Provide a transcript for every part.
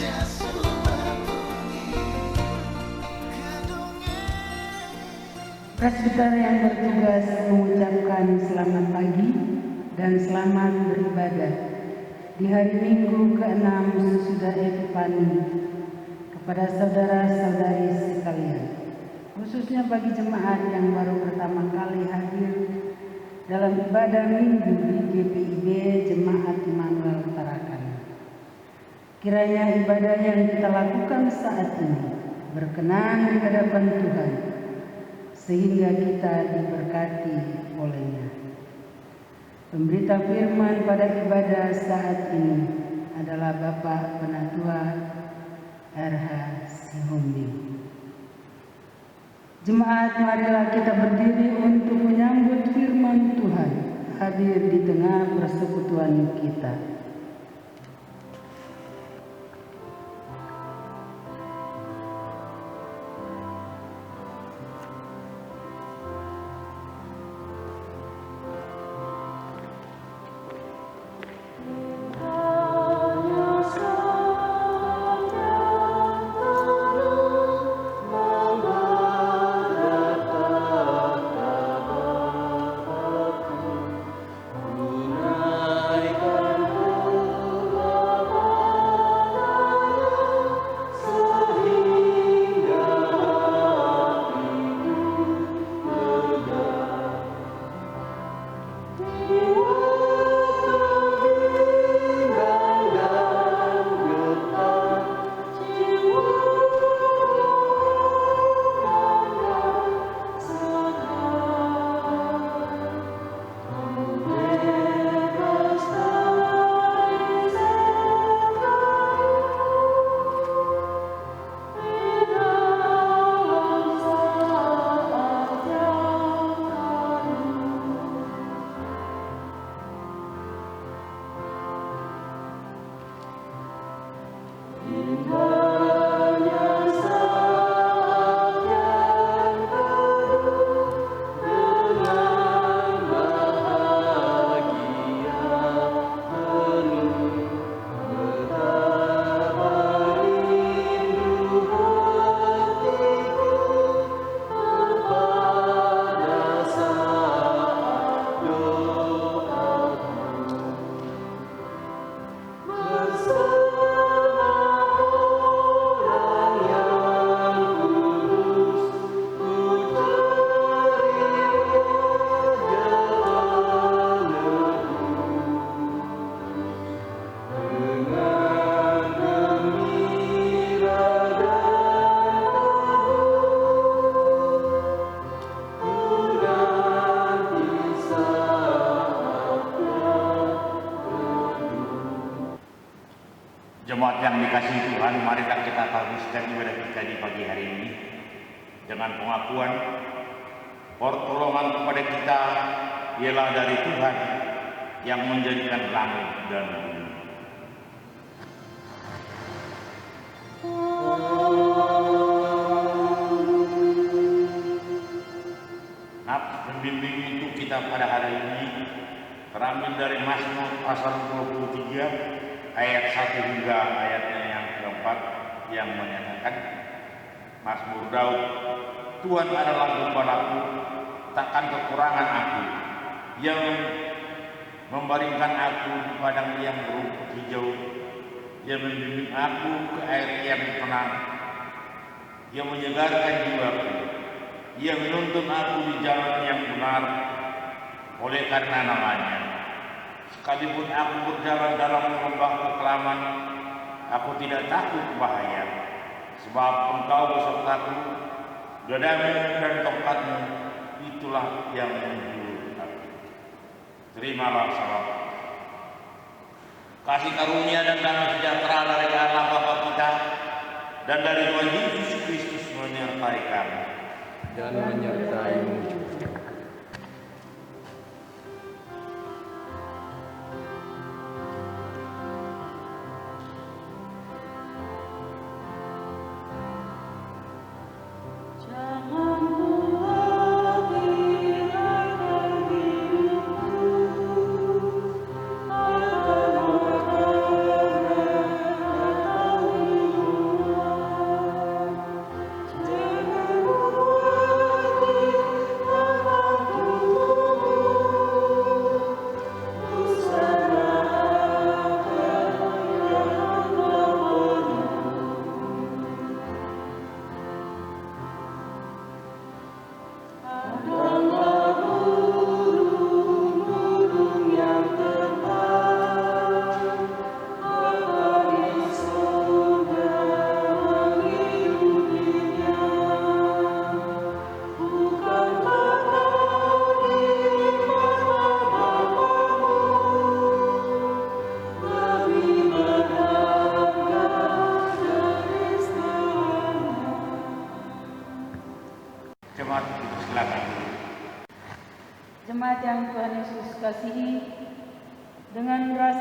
Presbiter yang bertugas mengucapkan selamat pagi dan selamat beribadah di hari Minggu ke-6 sesudah Epifani kepada saudara-saudari sekalian, khususnya bagi jemaat yang baru pertama kali hadir dalam ibadah Minggu di GPIB Jemaat Immanuel Tarakan. Kiranya ibadah yang kita lakukan saat ini berkenan di hadapan Tuhan, sehingga kita diberkati olehnya. Pemberita firman pada ibadah saat ini adalah Bapak Penatua RH Sihombi. Jemaat, marilah kita berdiri untuk menyambut firman Tuhan hadir di tengah persekutuan kita. Jemaat yang dikasihi Tuhan, marilah kita habiskan ibadah kita di pagi hari ini dengan pengakuan pertolongan kepada kita ialah dari Tuhan yang menjadikan langit dan bumi. Nafas pembimbing untuk kita pada hari ini terambil dari Mazmur pasal 23 ayat 1 hingga ayatnya yang keempat, yang menyatakan, Mazmur Daud, Tuhan adalah gembalaku, takkan kekurangan aku. Yang membaringkan aku di padang yang berumput hijau, yang membimbing aku ke air yang tenang, yang menyegarkan jiwaku, yang menuntun aku di jalan yang benar oleh karena namanya. Sekalipun aku berjalan dalam lembah kekelaman, aku tidak takut bahaya, sebab Engkau besertaku, gadamu dan tongkatmu, itulah yang menghibur aku. Terimalah salam. Kasih karunia dan damai sejahtera dari Allah Bapa kita dan dari Tuhan Yesus Kristus menyertai kami dan menyertai-mu juga. Jangan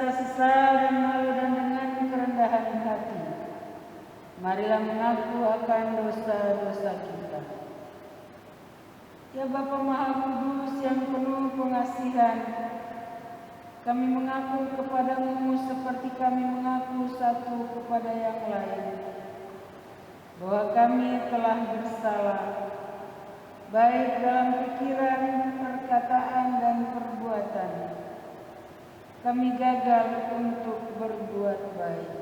rasa sesal dan malu dan dengan kerendahan hati, marilah mengaku akan dosa-dosa kita. Ya Bapa Maha Kudus yang penuh pengasihan, kami mengaku kepadamu seperti kami mengaku satu kepada yang lain, bahwa kami telah bersalah, baik dalam pikiran, perkataan, dan perbuatan. Kami gagal untuk berbuat baik.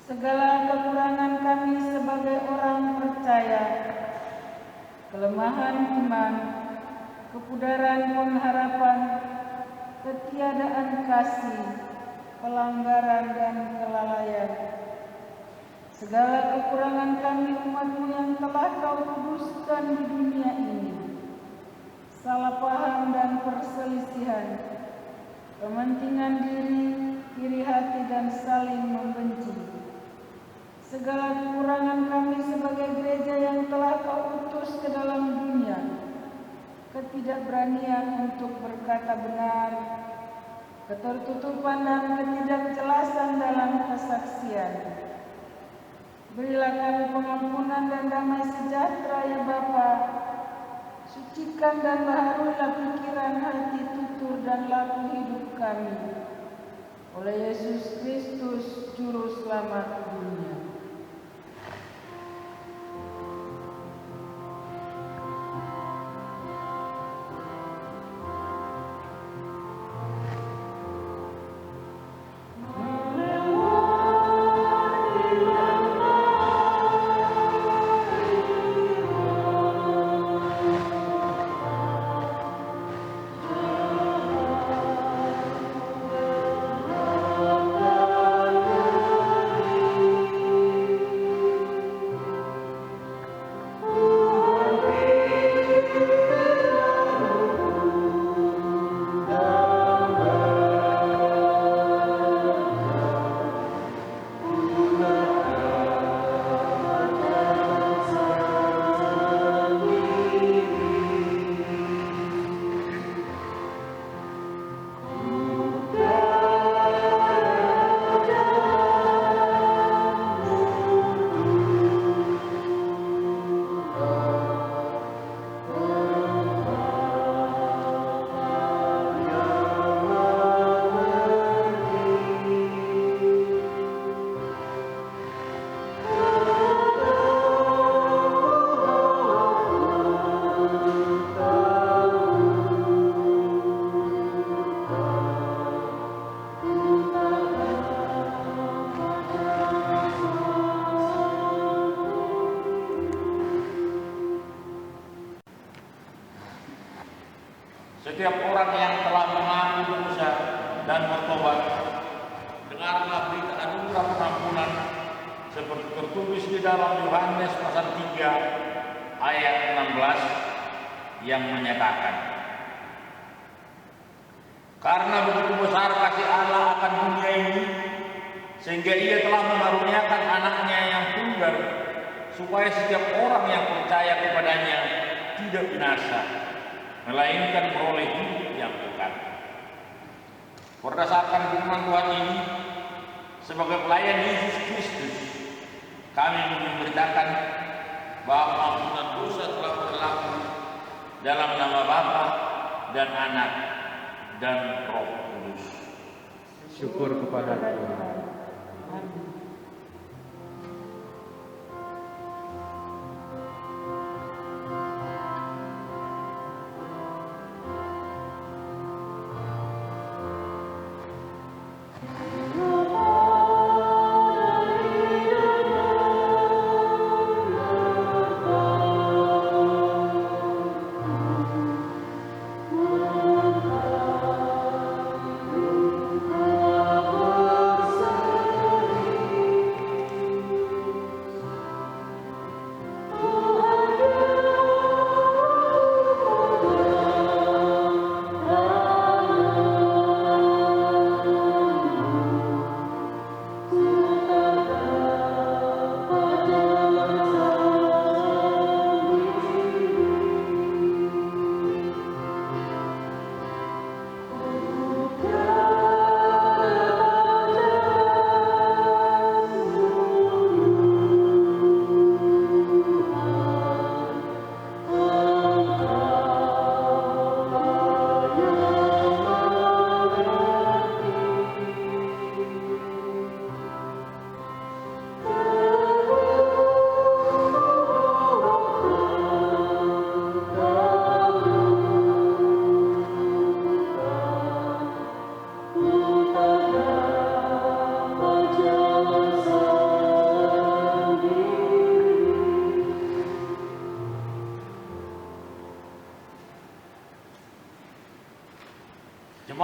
Segala kekurangan kami sebagai orang percaya, kelemahan iman, kepudaran pengharapan, ketiadaan kasih, pelanggaran dan kelalaian. Segala kekurangan kami umat-Mu yang telah Kau kuduskan di dunia ini, salah paham dan perselisihan, kepentingan diri, iri hati dan saling membenci. Segala kekurangan kami sebagai gereja yang telah Kau utus ke dalam dunia, ketidakberanian untuk berkata benar, ketertutupan dan ketidakjelasan dalam kesaksian. Berilah kami pengampunan dan damai sejahtera ya Bapa. Sucikan dan baharuilah pikiran, hati, tutur dan laku hidup kami. Oleh Yesus Kristus, Juru Selamat dunia. Setiap orang yang telah mengaku dosa dan bertobat, dengarlah berita anugerah pengampunan seperti tertulis di dalam Yohanes pasal 3 ayat 16 yang menyatakan, karena begitu besar kasih Allah akan dunia ini, sehingga Ia telah mengaruniakan anaknya yang tunggal, supaya setiap orang yang percaya kepadanya tidak binasa, melainkan beroleh hidup yang kekal. Berdasarkan firman Tuhan ini, sebagai pelayan Yesus Kristus, kami memberitakan bahwa pengampunan dosa telah berlaku dalam nama Bapa dan Anak dan Roh Kudus. Syukur kepada Tuhan. Amin.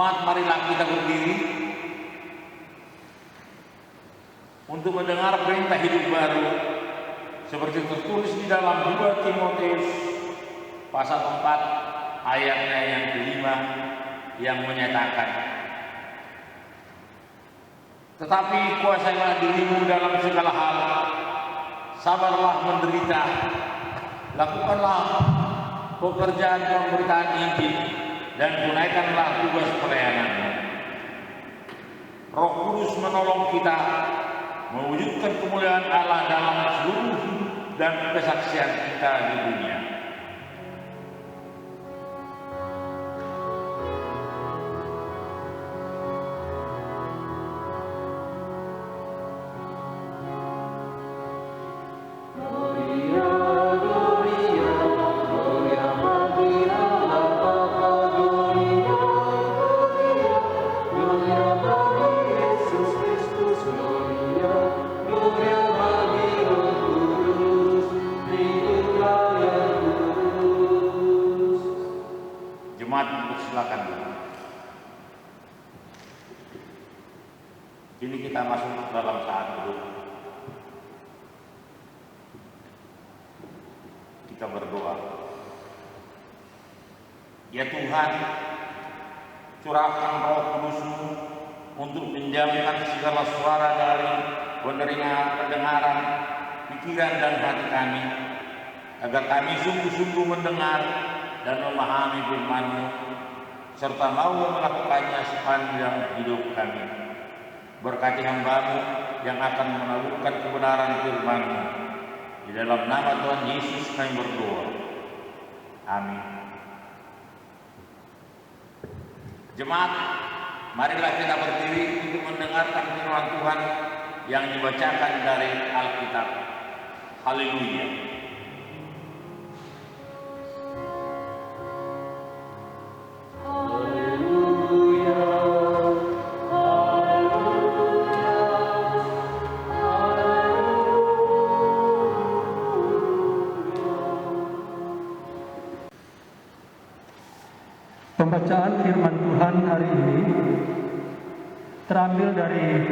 Jemaat, marilah kita berdiri untuk mendengar perintah hidup baru seperti tertulis di dalam 2 Timotius pasal 4 ayatnya yang kelima, yang menyatakan, tetapi kuasailah dirimu dalam segala hal, sabarlah menderita, lakukanlah pekerjaan pemberitaan Injil, dan tunaikanlah tugas pelayananmu. Roh Kudus menolong kita mewujudkan kemuliaan Allah dalam seluruh hidup dan kesaksian kita di dunia. Silakan dulu. Kini kita masuk dalam saat duduk. Kita berdoa. Ya Tuhan, curahkan Roh Kudus-Mu untuk menjamkan segala suara dari pendengaran, pikiran dan hati kami, agar kami sungguh-sungguh mendengar dan memahami firman-Mu, serta mau melakukannya sepanjang hidup kami. Berkati hamba-Mu yang akan menaburkan kebenaran firman-Mu. Di dalam nama Tuhan Yesus kami berdoa. Amin. Jemaat, marilah kita berdiri untuk mendengarkan firman Tuhan yang dibacakan dari Alkitab. Haleluya. Pembacaan firman Tuhan hari ini terambil dari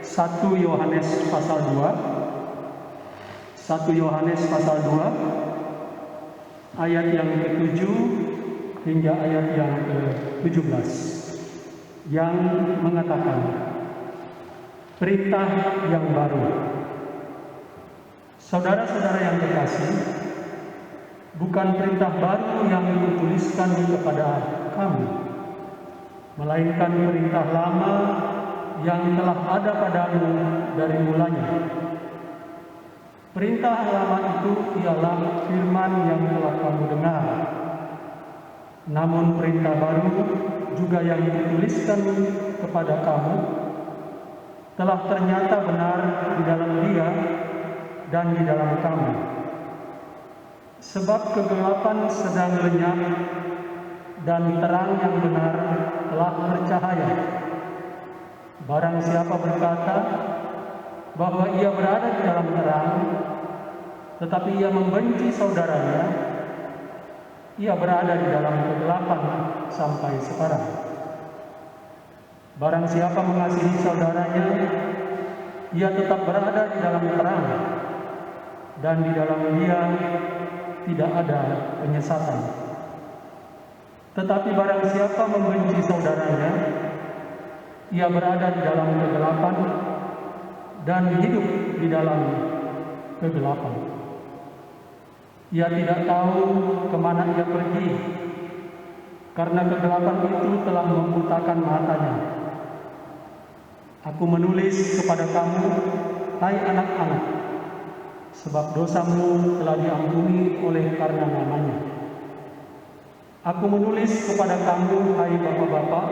1 Yohanes pasal 2. 1 Yohanes pasal 2 ayat yang ke-7 hingga ayat yang ke-17 yang mengatakan perintah yang baru. Saudara-saudara yang terkasih, bukan perintah baru yang dituliskan kepada kamu, melainkan perintah lama yang telah ada padamu dari mulanya. Perintah lama itu ialah firman yang telah kamu dengar. Namun perintah baru juga yang dituliskan kepada kamu telah ternyata benar di dalam Dia dan di dalam kamu. Sebab kegelapan sedang lenyap dan terang yang benar telah bercahaya. Barang siapa berkata bahwa ia berada di dalam terang, tetapi ia membenci saudaranya, ia berada di dalam kegelapan sampai sekarang. Barang siapa mengasihi saudaranya, ia tetap berada di dalam terang, dan di dalam Dia tidak ada penyesatan. Tetapi barang siapa membenci saudaranya, ia berada di dalam kegelapan dan hidup di dalam kegelapan. Ia tidak tahu kemana ia pergi, karena kegelapan itu telah membutakan matanya. Aku menulis kepada kamu, hai anak-anak, sebab dosamu telah diampuni oleh karena namanya. Aku menulis kepada kamu, hai bapak-bapak,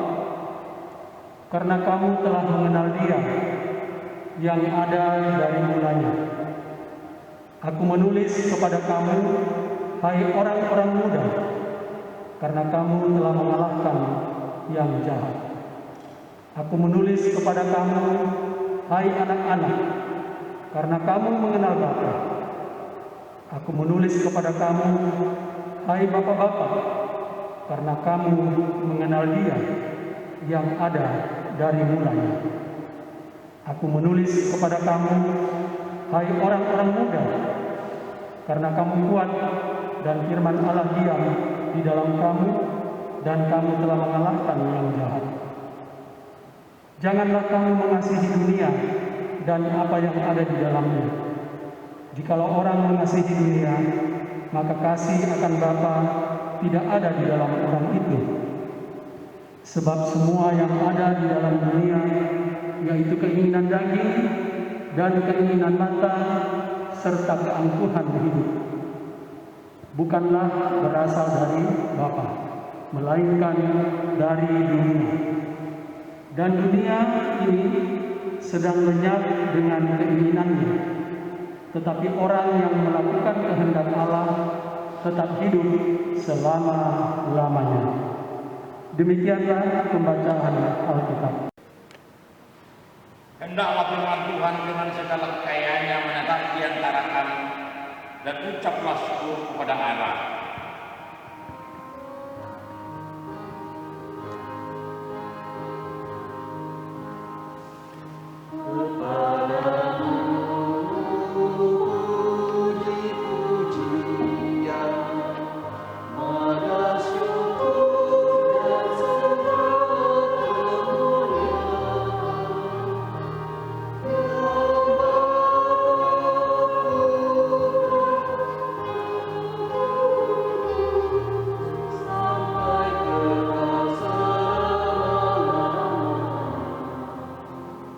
karena kamu telah mengenal Dia yang ada dari mulanya. Aku menulis kepada kamu, hai orang-orang muda, karena kamu telah mengalahkan yang jahat. Aku menulis kepada kamu, hai anak-anak, karena kamu mengenal Bapa. Aku menulis kepada kamu, hai bapak-bapak, karena kamu mengenal Dia yang ada dari mulanya. Aku menulis kepada kamu, hai orang-orang muda, karena kamu kuat dan firman Allah diam di dalam kamu, dan kamu telah mengalahkan yang jahat. Janganlah kamu mengasihi dunia dan apa yang ada di dalamnya. Jikalau orang mengasihi dunia, maka kasih akan Bapa tidak ada di dalam orang itu. Sebab semua yang ada di dalam dunia, yaitu keinginan daging dan keinginan mata serta keangkuhan hidup, bukanlah berasal dari Bapa, melainkan dari dunia. Dan dunia ini sedang lenyap dengan keinginannya, tetapi orang yang melakukan kehendak Allah tetap hidup selama-lamanya. Demikianlah pembacaan Alkitab. Hendaklah firman Tuhan dengan segala kekayaannya menetap di antara kami, dan ucaplah syukur kepada Allah.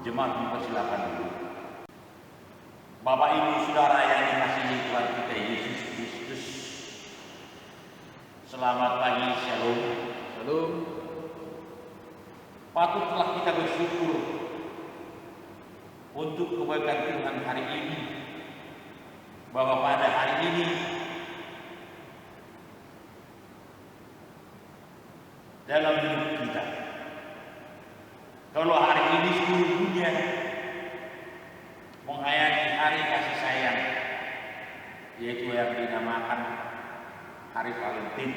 Jemaat dipersilakan dulu. Bapak Ibu Saudara yang dikasihi Tuhan kita Yesus Kristus, selamat pagi, shalom. Shalom. Patutlah kita bersyukur untuk kebaikan Tuhan hari ini, bahwa pada hari ini dalam hidup kita, kalau hari ini seluruh dunia menghayati hari kasih sayang, yaitu yang dinamakan Hari Valentine,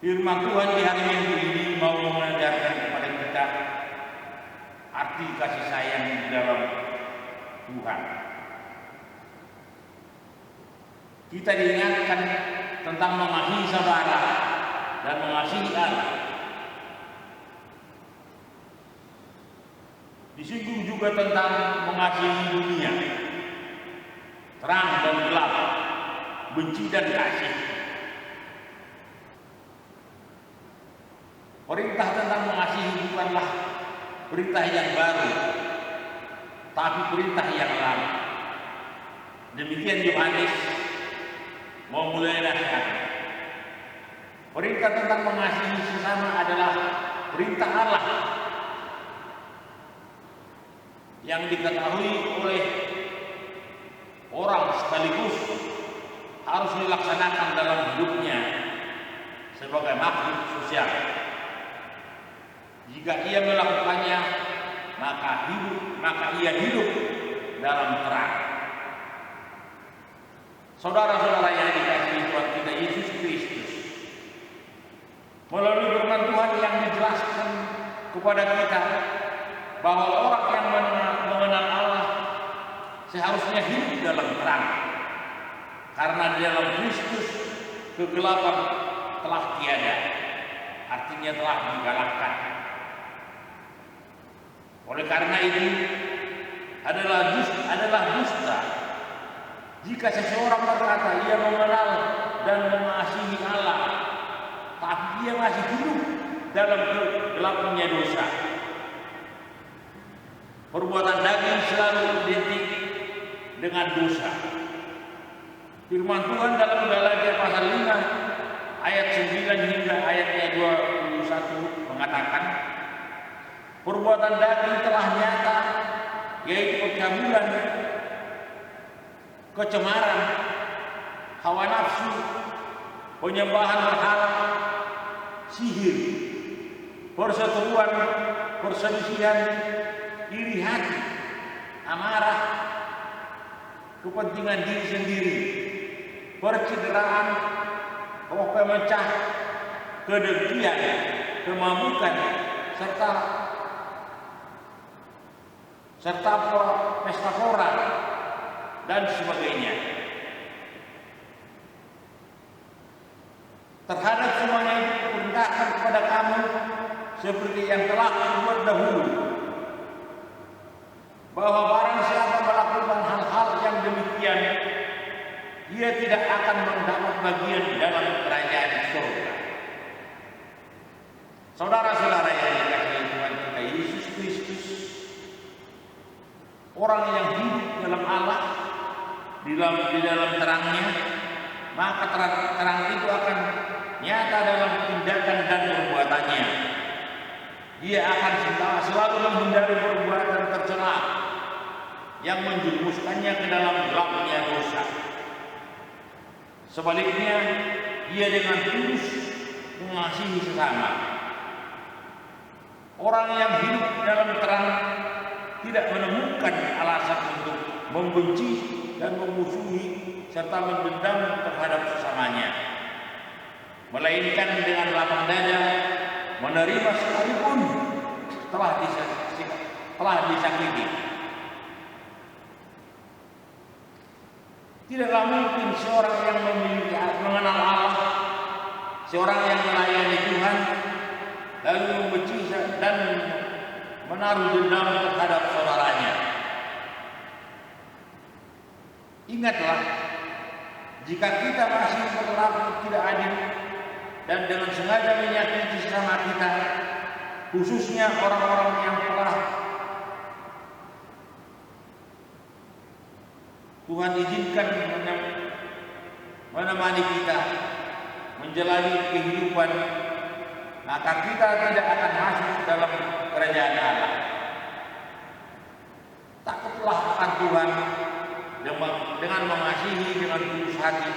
firman Tuhan di hari Minggu ini mau mengajarkan kepada kita arti kasih sayang di dalam Tuhan. Kita diingatkan tentang mengasihi saudara dan mengasihi Allah. Disinggung juga tentang mengasihi dunia, terang dan gelap, benci dan kasih. Perintah tentang mengasihi bukanlah perintah yang baru, tapi perintah yang lama. Demikian Yohanes memulai nasihat. Perintah tentang mengasihi sesama adalah perintah Allah yang diketahui oleh orang sekaligus harus dilaksanakan dalam hidupnya sebagai makhluk sosial. Jika ia melakukannya, maka ia hidup dalam terang. Saudara-saudara yang dikasihi Tuhan kita Yesus Kristus, melalui firman Tuhan yang dijelaskan kepada kita bahwa orang yang mengenal Allah seharusnya hidup dalam terang, karena di dalam Kristus kegelapan telah tiada, artinya telah dikalahkan. Oleh karena itu adalah dusta jika seseorang berkata ia mengenal dan mengasihi Allah, tapi dia masih hidup dalam kegelapannya dosa. Perbuatan daging selalu identik dengan dosa. Firman Tuhan dalam Galatia pasal 5 ayat 9 hingga ayatnya 21 mengatakan, perbuatan daging telah nyata, yaitu percabulan, kecemaran, hawa nafsu, penyembahan berhala, sihir, perseteruan, perselisihan, iri hati, amarah, kepentingan diri sendiri, percideraan, pemecah, kedengkian, kemabukan, serta pesta pora dan sebagainya. Terhadap semuanya itu perintahkan kepada kamu seperti yang telah dibuat dahulu, bahwa barang siapa melakukan hal-hal yang demikian, ia tidak akan mendapat bagian dalam kerajaan surga. Saudara-saudara yang dikasihi Tuhan kita Yesus Kristus, orang yang hidup dalam Allah, di dalam terangnya, maka terang itu akan nyata dalam tindakan dan perbuatannya. Ia akan selalu menghindari perbuatan tercela yang menjerumuskannya ke dalam gelapnya dosa. Sebaliknya, ia dengan tulus mengasihi sesama. Orang yang hidup dalam terang tidak menemukan alasan untuk membenci dan memusuhi serta mendendam terhadap sesamanya, melainkan dengan lapang dada menerima sekalipun telah disakiti. Tidaklah mungkin seorang yang mengenal Allah, seorang yang melayani Tuhan, lalu membenci dan menaruh dendam terhadap saudaranya. Ingatlah, jika kita masih berlaku tidak adil dan dengan sengaja menyakiti sesama kita, khususnya orang-orang yang telah Tuhan izinkan menemani kita menjalani kehidupan, maka kita tidak akan masuk dalam kerajaan Allah. Takutlah akan Tuhan dengan mengasihi dengan tulus hati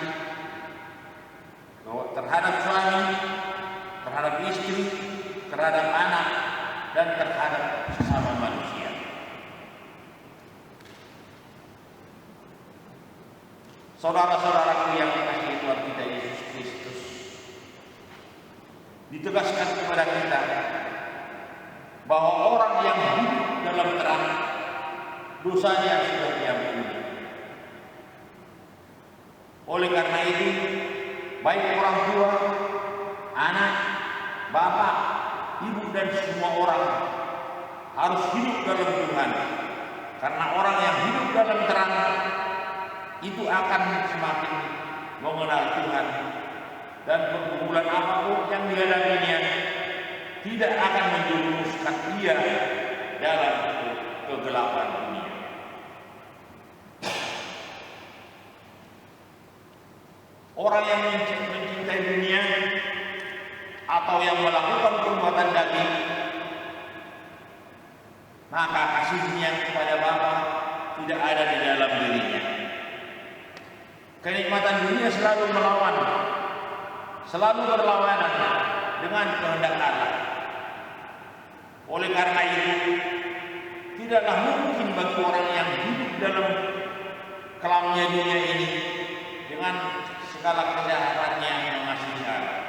terhadap suami, terhadap istri, terhadap anak, dan terhadap sesama manusia. Saudara-saudaraku yang dikasihi Tuhan kita Yesus Kristus, ditegaskan kepada kita bahwa orang yang hidup dalam terang, dosanya sudah diampuni. Oleh karena itu, baik orang tua, anak, bapak, ibu, dan semua orang harus hidup dalam Tuhan. Karena orang yang hidup dalam terang itu akan semakin mengenal Tuhan, dan pergumulan apapun yang dihadapinya tidak akan menjerumuskan ia dalam kegelapan dunia. Orang yang mencintai dunia atau yang melakukan perbuatan daging, maka kasihnya kepada Bapa tidak ada di dalam dirinya. Kenikmatan dunia selalu berlawanan dengan kehendak Allah. Oleh karena itu, tidaklah mungkin bagi orang yang hidup dalam kelamnya dunia ini dengan segala kejahatannya mengasihi Allah.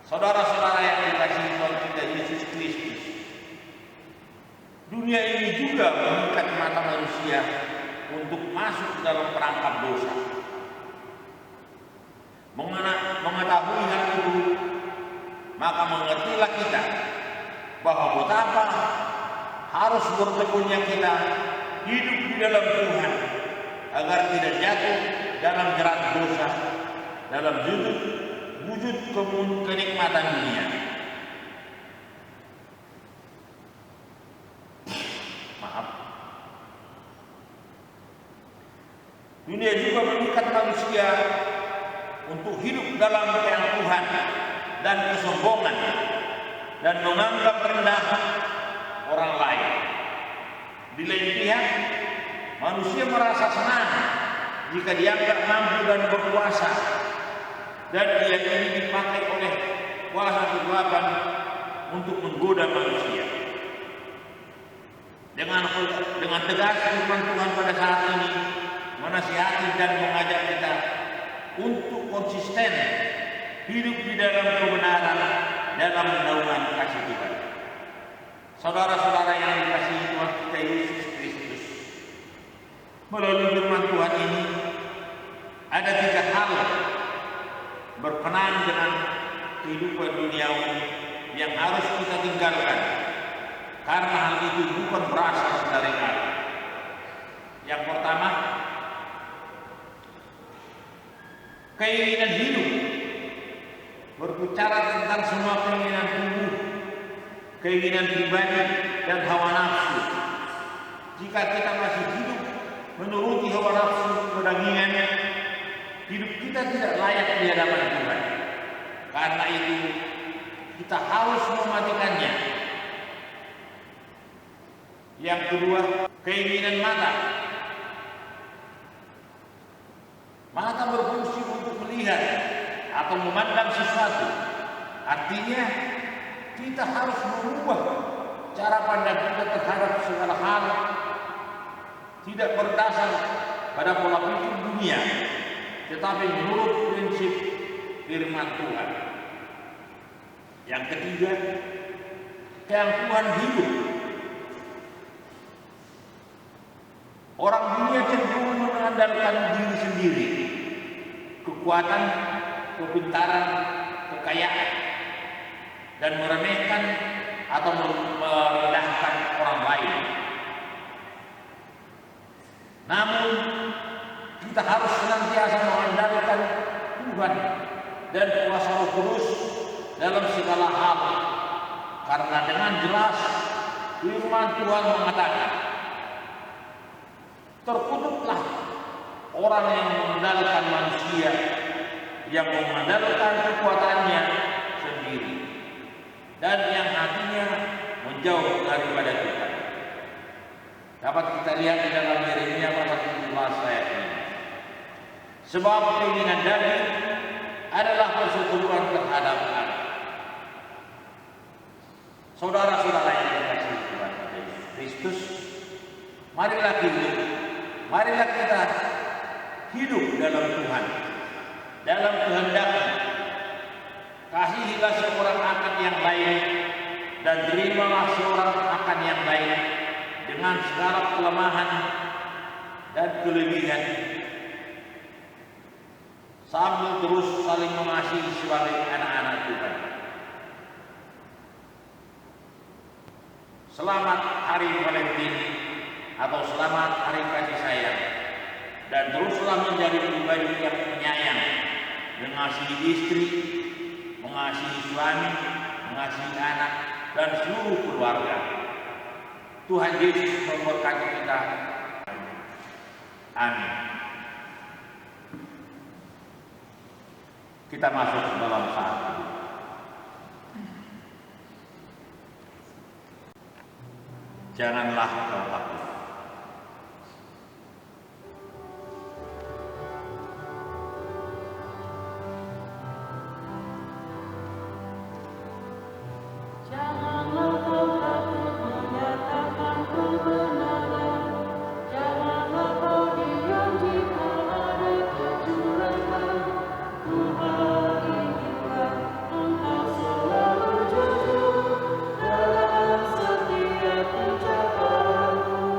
Saudara-saudara yang dikasihi Tuhan kita Yesus Kristus, dunia ini juga mengikat mata manusia untuk masuk dalam perangkap dosa. Mengetahui hal itu, maka mengertilah kita bahwa betapa harus bertekunnya kita hidup di dalam Tuhan agar tidak jatuh dalam jerat dosa, dalam wujud kenikmatan dunia. Dunia juga mengikat manusia untuk hidup dalam keadaan Tuhan dan kesombongan dan menganggap rendah orang lain. Di lain pihak, manusia merasa senang jika dianggap mampu dan berkuasa, dan ia ini dipakai oleh kuasa kegelapan untuk menggoda manusia. Dengan tegas firman Tuhan pada saat ini menasihati dan mengajak kita untuk konsisten hidup di dalam kebenaran dalam naungan kasih Tuhan. Saudara-saudara yang dikasihi Tuhan kita Yesus Kristus, melalui firman Tuhan ini ada 3 hal berkenaan dengan kehidupan duniawi yang harus kita tinggalkan, karena hal itu bukan berasal dari Allah. Yang pertama, keinginan hidup, berbicara tentang semua keinginan tubuh, keinginan pribadi, dan hawa nafsu. Jika kita masih hidup menuruti hawa nafsu kedagingan, hidup kita tidak layak di hadapan Tuhan. Karena itu kita harus mematikannya. Yang kedua, keinginan mata. Mata berfungsi untuk melihat atau memandang sesuatu. Artinya kita harus mengubah cara pandang kita terhadap segala hal, tidak berdasar pada pola pikir dunia, tetapi menurut prinsip firman Tuhan. Yang ketiga, keangkuhan hidup. Orang dunia cenderung mengandalkan diri sendiri, kekuatan, kepintaran, kekayaan, dan meremehkan atau merendahkan orang lain. Namun kita harus senantiasa mengandalkan Tuhan dan kuasa Roh Kudus dalam segala hal, karena dengan jelas firman Tuhan mengatakan, terkutuklah orang yang mengandalkan manusia, yang mengandalkan kekuatannya sendiri, dan yang hatinya menjauh daripada Tuhan. Dapat kita lihat di dalam Yeremia pasal 17 ayat 5. Sebab keinginan daging adalah perseteruan terhadap Allah. Saudara-saudara yang dikasihi Tuhan Yesus Kristus, marilah kita hidup dalam Tuhan, dalam kehendak-Nya. Kasihilah seorang akan yang lain, dan terimalah seorang akan yang lain dengan segala kelemahan dan kelebihan, sambil terus saling mengasihi sebagai anak-anak Tuhan. Selamat Hari Valentine atau selamat Hari Kasih Sayang, dan teruslah menjadi pribadi yang penyayang, mengasihi istri, mengasihi suami, mengasihi anak, dan seluruh keluarga. Tuhan Yesus memberkati kita. Amin. Kita masuk dalam saat ini. Janganlah kau takut. Janganlah kau takut menyatakan kebenaran. Janganlah kau diam jika ada kecurangan. Tuhan inginkan engkau selalu jujur dalam setiap ucapanmu.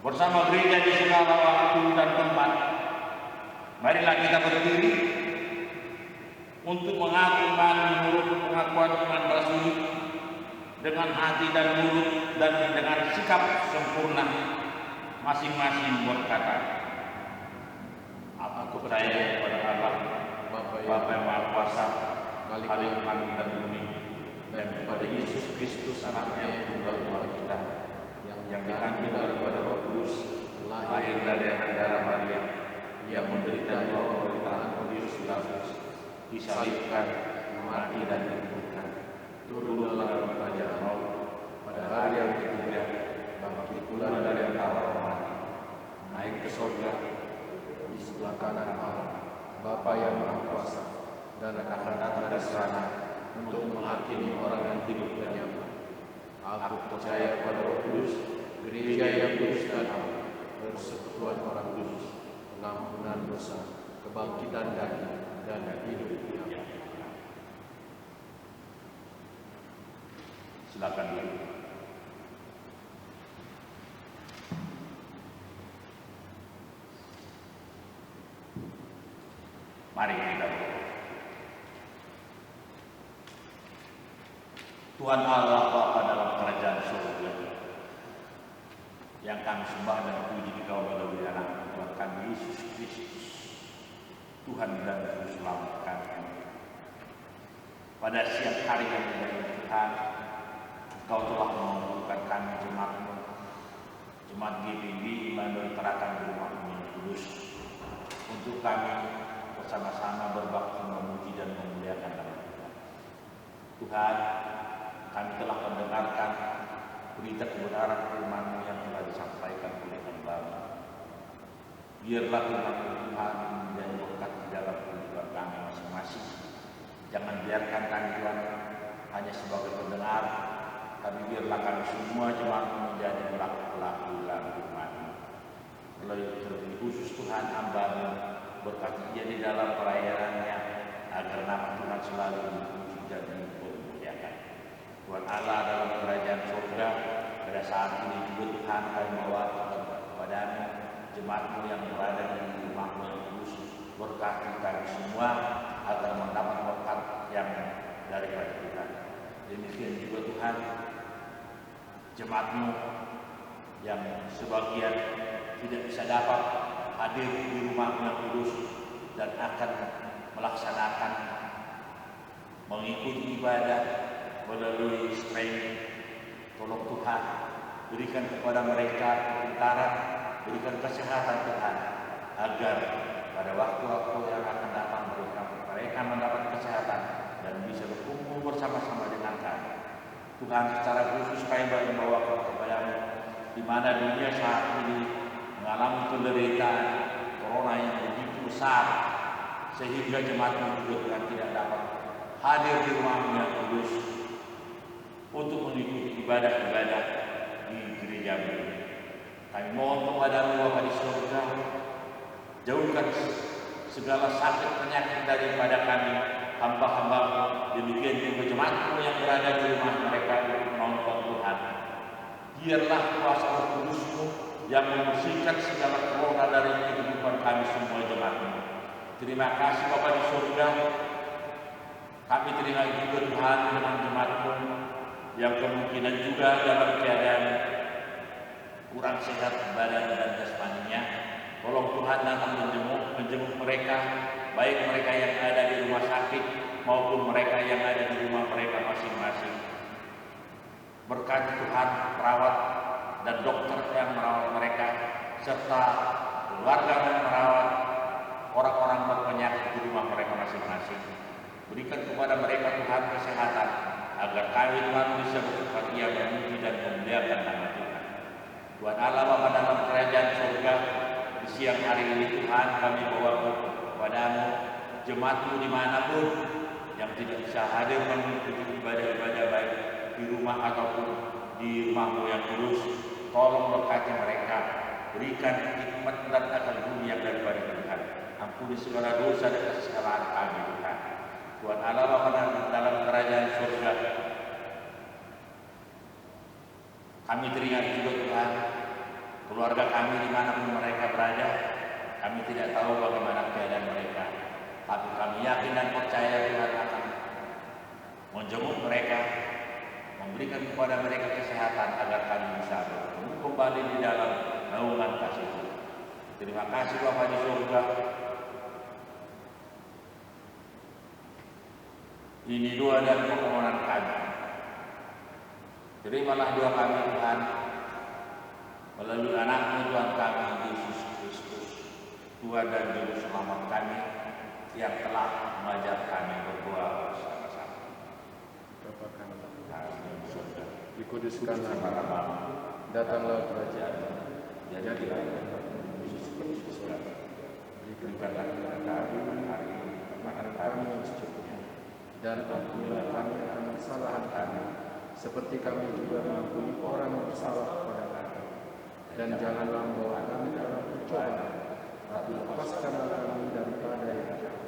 bersama gereja di segala waktu dan tempat. Marilah kita berdiri untuk mengaku iman menurut pengakuan iman rasuli dengan hati dan mulut dan dengan sikap sempurna. Masing-masing berkata, aku percaya kepada Allah, Bapa yang Maha Kuasa, Khalik langit dan bumi, dan kepada Yesus Kristus anaknya yang tunggal Tuhan kita, yang dikandung daripada Roh Kudus, lahir dari darah Maria, yang menderita di bawah pemerintahan Pontius Pilatus, disalibkan, mati dan dikuburkan, turun dalam kerajaan maut, pada hari yang ketiga bangkit pula dari antara orang mati, naik ke surga, di sebelah kanan Allah, Bapa yang Maha Kuasa, dan akan datang dari sana untuk menghakimi orang yang hidup dan yang mati. Aku percaya pada Roh Kudus, gereja yang kudus dan am, persekutuan orang kudus, pengampunan dosa, kebangkitan daging, dan hidup yang kekal. Silakan dulu. Mari kita berdoa. Tuhan Allah Bapa dalam kerajaan surga, yang kami sembah dan puji di Kau melalui anak Tuhan kami Yesus Kristus, Tuhan dan Juru Selamat kami. Pada siang hari yang indah ini Tuhan, Kau telah mengumpulkan kami jemaat-Mu, jemaat GPB Immanuel Terakan di rumah-Mu yang kudus, untuk kami bersama-sama berbakti memuji dan memuliakan nama Tuhan. Tuhan, kami telah mendengarkan berita kebenaran firman-Mu yang telah disampaikan oleh hamba-Mu. Biarlah firman Tuhan menjadi berkat di dalam kehidupan kami masing-masing. Jangan biarkan kami Tuhan hanya sebagai pendengar, tapi biarlah kami semua jemaat-Mu menjadi pelaku-pelaku dalam firman-Mu. Melalui terlebih khusus Tuhan hamba-Mu, berkati dia di dalam pelayanannya, agar nama Tuhan selalu dipuji dan dimuliakan. Tuhan Allah dalam kerajaan surga, pada saat ini juga Tuhan kami mewakilkan kepada-Mu, jemaat-Mu yang berada di rumah-Mu yang kudus, berkati kami semua agar mendapat berkat yang daripada Tuhan. Demikian juga Tuhan, jemaat-Mu yang sebagian tidak bisa dapat hadir di rumah yang kudus dan akan melaksanakan mengikuti ibadah melalui streaming. Tolong Tuhan, berikan kepada mereka kepintaran, berikan kesehatan Tuhan, agar pada waktu-waktu yang akan datang mereka mendapat kesehatan dan bisa berkumpul bersama-sama dengan kami. Tuhan, secara khusus kami membawa kepada-Mu, di mana dunia saat ini mengalami penderitaan corona yang begitu besar, sehingga jemaat-Mu juga Tuhan tidak dapat hadir di rumah-Mu yang kudus untuk mengikuti ibadah-ibadah di gereja-Mu. Kami mohon kepada-Mu Bapa di surga, jauhkan segala sakit penyakit daripada kami hamba-hamba-Mu. Demikian juga jemaat-Mu yang berada di rumah mereka untuk menonton Tuhan. Biarlah kuasa Roh Kudus-Mu yang membersihkan segala corona dari kehidupan kami semua jemaat-Mu. Terima kasih Bapa di surga. Kami terima juga Tuhan dengan jemaat-Mu yang kemungkinan juga dalam keadaan kurang sehat badan dan jasmaninya. Tolong Tuhan datang menjenguk mereka, baik mereka yang ada di rumah sakit maupun mereka yang ada di rumah mereka masing-masing. Berkati Tuhan perawat dan dokter yang merawat mereka, serta keluarga yang merawat orang-orang berpenyakit di rumah mereka masing-masing. Berikan kepada mereka Tuhan kesehatan, agar kami Tuhan bisa bersukaria memuji dan memuliakan nama Tuhan. Tuhan Allah Bapa dalam kerajaan surga, di siang hari ini Tuhan kami bawa kepada-Mu jemaat-Mu dimanapun yang tidak bisa hadir mengikuti ibadah-ibadah baik di rumah ataupun di rumah-Mu yang kudus. Tolong berkati mereka, berikan hikmat dan akal budi yang daripada Tuhan. Ampuni segala dosa dan kesalahan kami Tuhan. Tuhan Allah Bapa dalam kerajaan surga, kami teringat juga Tuhan keluarga kami dimanapun mereka berada. Kami tidak tahu bagaimana keadaan mereka, tapi kami yakin dan percaya Tuhan akan menjenguk mereka, memberikan kepada mereka kesehatan agar kami bisa bertemu kembali di dalam naungan kasih Tuhan. Terima kasih Bapa di surga. Ini doa dan permohonan kami. Terimalah doa kami Tuhan melalui anak-Mu Tuhan kami Yesus Kristus, Tuhan dan Juru Selamat kami yang telah mengajar kami berdoa bersama-sama. Bapa kami Kami di surga, dikuduskanlah namamu, datanglah kerajaan-Mu, jadilah kehendakmu seperti di surga. Berikanlah kepada kami hari ini makan kami yang secukupnya, dan ampunilah kami akan kesalahan kami, seperti kami juga mengampuni orang yang bersalah kepada kami. Dan janganlah membawa kami dalam pencobaan, tapi lepaskanlah kami daripada yang jahat.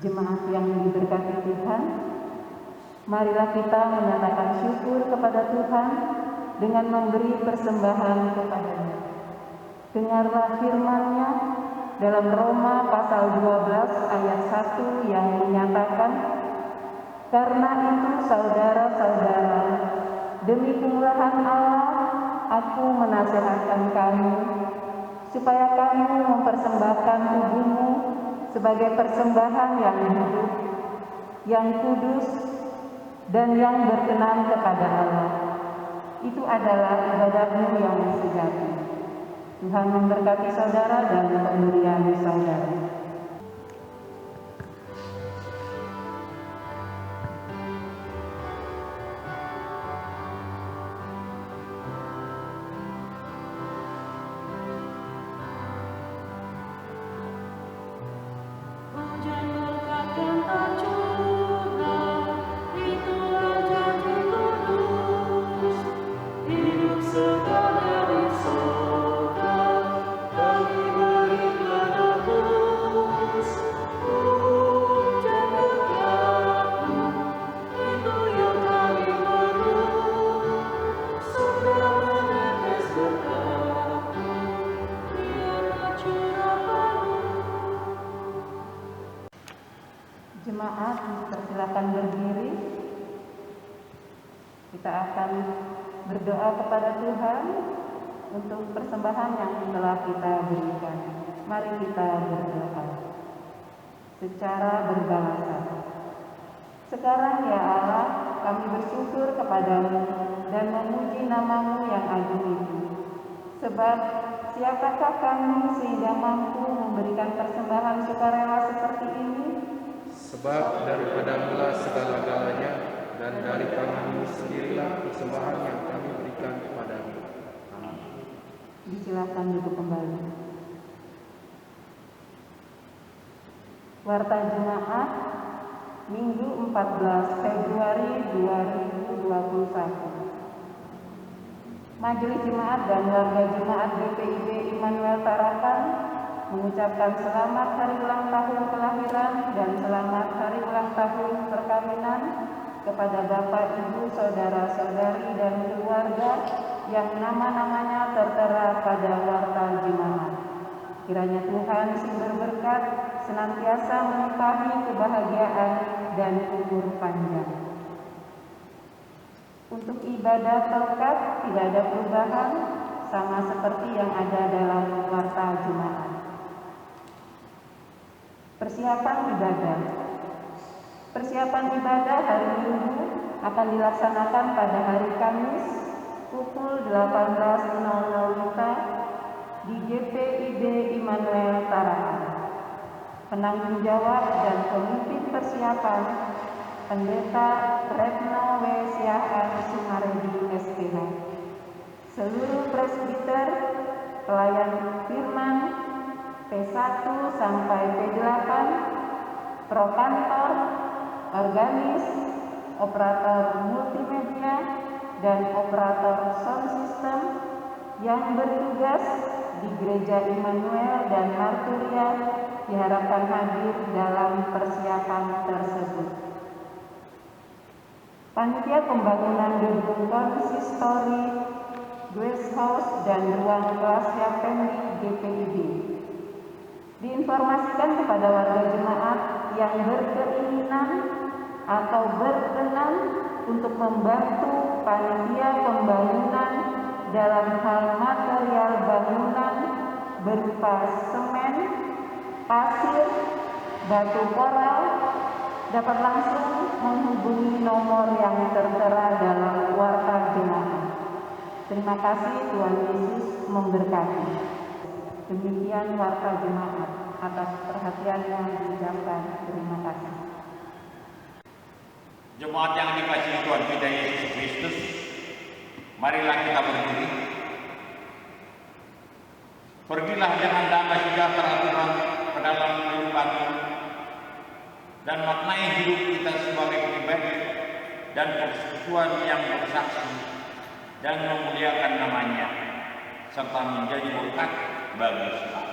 Jemaat yang diberkati Tuhan, marilah kita menyatakan syukur kepada Tuhan dengan memberi persembahan kepada-Nya. Dengarlah firman-Nya dalam Roma pasal 12 ayat 1 yang menyatakan, "Karena itu saudara-saudara, demi kemurahan Allah, aku menasihatkan kamu, supaya kamu mempersembahkan tubuhmu sebagai persembahan yang hidup, yang kudus, dan yang berkenan kepada Allah. Itu adalah ibadahmu yang sejati." Tuhan memberkati saudara dan pendirian saudara. Hujan berkat yang tak curah, itulah janji kudus. Hidup segala di surga, kami berikan tebus. Hujan berkat-Mu, itu yang kami perlu. Surga menetes berkat-Mu, biarlah curah penuh. Jemaat, persilakan berdiri. Kita akan berdoa kepada Tuhan untuk persembahan yang telah kita berikan. Mari kita berdoa secara berbahasa. Sekarang ya Allah, kami bersyukur kepadamu dan memuji nama-Mu yang agung itu. Sebab siapakah kami sehingga mampu memberikan persembahan sukarela seperti ini? Sebab daripadamu-lah segala-galanya, dan dari tangan-Mu sendirilah persembahan yang kami berikan kepadamu. Amin. Disilakan duduk kembali. Warta Jemaat Minggu 14 Februari 2021. Majelis Jemaat dan warga Jemaat GPIB Immanuel Tarakan mengucapkan selamat hari ulang tahun kelahiran dan selamat hari ulang tahun perkawinan kepada Bapak, Ibu, Saudara-saudari dan keluarga yang nama-namanya tertera pada warta Jemaat. Kiranya Tuhan sumber berkat senantiasa melimpahi kebahagiaan dan umur panjang. Untuk ibadah taukat tidak ada perubahan, sama seperti yang ada dalam warta Jemaat. Persiapan ibadah. Persiapan ibadah hari Minggu akan dilaksanakan pada hari Kamis pukul 18.00 WITA penanggung jawab dan pemimpin persiapan, Pendeta Retno W. Siahaan Sumaredi SPH, seluruh presbiter, pelayan firman P1 sampai P8, prokantor, organis, operator multimedia, dan operator sound system yang bertugas di Gereja Immanuel dan Marturia diharapkan hadir dalam persiapan tersebut. Panitia pembangunan gedung konsistori, guest house, dan ruang kelas Yapendi GPIB diinformasikan kepada warga jemaat yang berkeinginan atau berkenan untuk membantu panitia pembangunan dalam hal material bangunan berupa semen, pasir, batu koral, dapat langsung menghubungi nomor yang tertera dalam warta jemaat. Terima kasih, Tuhan Yesus memberkati. Demikian warta jemaat. Atas perhatian yang diucapkan, terima kasih. Jemaat yang dikasihi Tuhan kita Yesus Kristus, marilah kita berdiri. Pergilah dengan damai sejahtera Tuhan ke dalam kehidupanmu dan maknai hidup kita sebagai pribadi dan persekutuan yang bersaksi dan memuliakan namanya serta menjadi berkat bagi semua.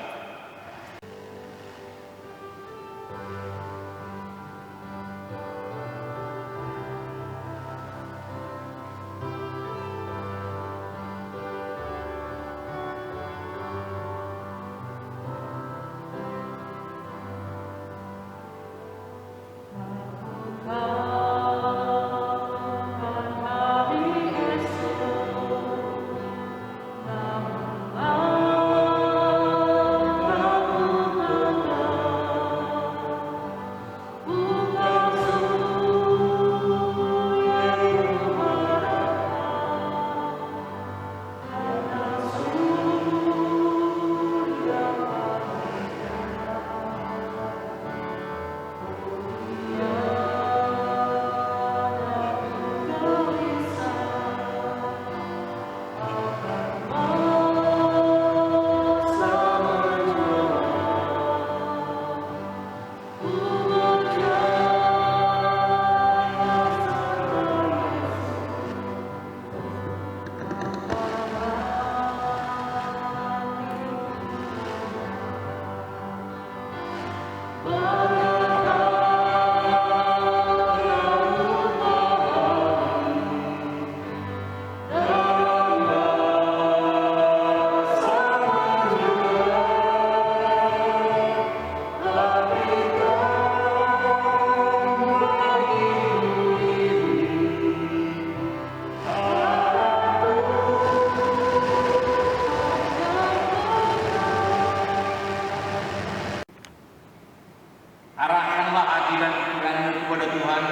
Arahkanlah hati dan pikiranmu kepada Tuhan,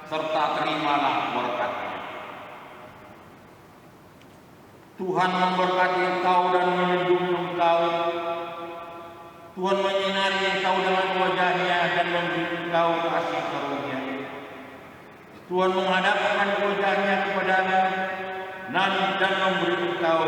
serta terimalah berkat-Nya. Tuhan memberkati engkau dan melindungi engkau. Tuhan menyinari engkau dengan wajah-Nya dan memberi engkau kasih karunia. Tuhan menghadapkan wajah-Nya kepadamu dan memberi engkau